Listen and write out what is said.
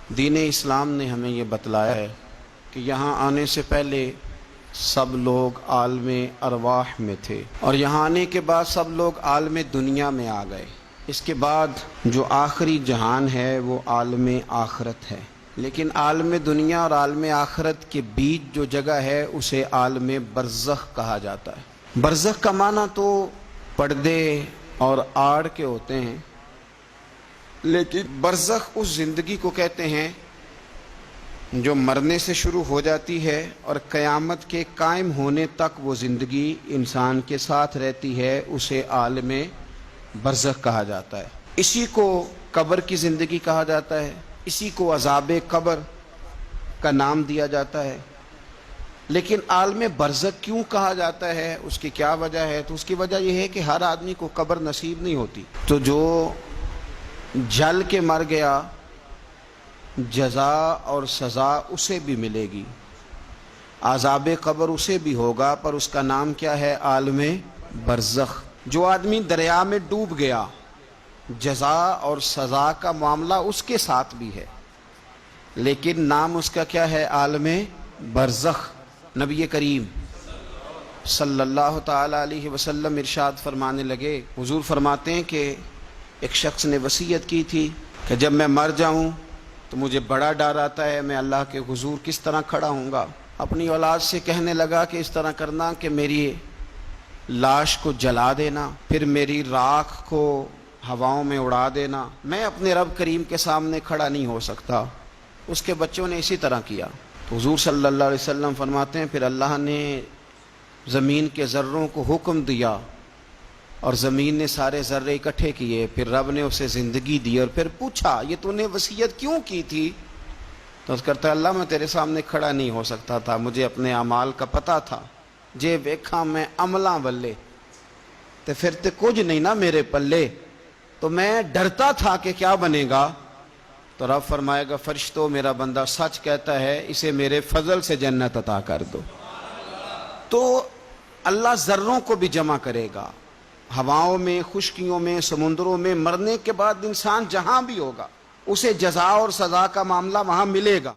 دین اسلام نے ہمیں یہ بتلایا ہے کہ یہاں آنے سے پہلے سب لوگ عالم ارواح میں تھے، اور یہاں آنے کے بعد سب لوگ عالم دنیا میں آ گئے۔ اس کے بعد جو آخری جہان ہے وہ عالم آخرت ہے، لیکن عالم دنیا اور عالم آخرت کے بیچ جو جگہ ہے اسے عالم برزخ کہا جاتا ہے۔ برزخ کا معنی تو پردے اور آڑ کے ہوتے ہیں، لیکن برزخ اس زندگی کو کہتے ہیں جو مرنے سے شروع ہو جاتی ہے اور قیامت کے قائم ہونے تک وہ زندگی انسان کے ساتھ رہتی ہے، اسے عالم برزخ کہا جاتا ہے۔ اسی کو قبر کی زندگی کہا جاتا ہے، اسی کو عذاب قبر کا نام دیا جاتا ہے۔ لیکن عالم برزخ کیوں کہا جاتا ہے، اس کی کیا وجہ ہے؟ تو اس کی وجہ یہ ہے کہ ہر آدمی کو قبر نصیب نہیں ہوتی، تو جو جل کے مر گیا جزا اور سزا اسے بھی ملے گی، عذاب قبر اسے بھی ہوگا، پر اس کا نام کیا ہے؟ عالم برزخ۔ جو آدمی دریا میں ڈوب گیا جزا اور سزا کا معاملہ اس کے ساتھ بھی ہے، لیکن نام اس کا کیا ہے؟ عالم برزخ۔ نبی کریم صلی اللہ تعالی علیہ وسلم ارشاد فرمانے لگے، حضور فرماتے ہیں کہ ایک شخص نے وصیت کی تھی کہ جب میں مر جاؤں تو مجھے بڑا ڈر آتا ہے، میں اللہ کے حضور کس طرح کھڑا ہوں گا۔ اپنی اولاد سے کہنے لگا کہ اس طرح کرنا کہ میری لاش کو جلا دینا، پھر میری راکھ کو ہواؤں میں اڑا دینا، میں اپنے رب کریم کے سامنے کھڑا نہیں ہو سکتا۔ اس کے بچوں نے اسی طرح کیا۔ تو حضور صلی اللہ علیہ وسلم فرماتے ہیں پھر اللہ نے زمین کے ذروں کو حکم دیا اور زمین نے سارے ذرے اکٹھے کیے، پھر رب نے اسے زندگی دی اور پھر پوچھا یہ تو نے وصیت کیوں کی تھی؟ تو اس کرتا اللہ میں تیرے سامنے کھڑا نہیں ہو سکتا تھا، مجھے اپنے اعمال کا پتہ تھا، جے ویکھاں میں عملاں والے تے پھر تے کچھ نہیں نا میرے پلے، تو میں ڈرتا تھا کہ کیا بنے گا۔ تو رب فرمائے گا فرشتوں میرا بندہ سچ کہتا ہے، اسے میرے فضل سے جنت عطا کر دو۔ تو اللہ ذروں کو بھی جمع کرے گا، ہواؤں میں، خشکیوں میں، سمندروں میں، مرنے کے بعد انسان جہاں بھی ہوگا اسے جزا اور سزا کا معاملہ وہاں ملے گا۔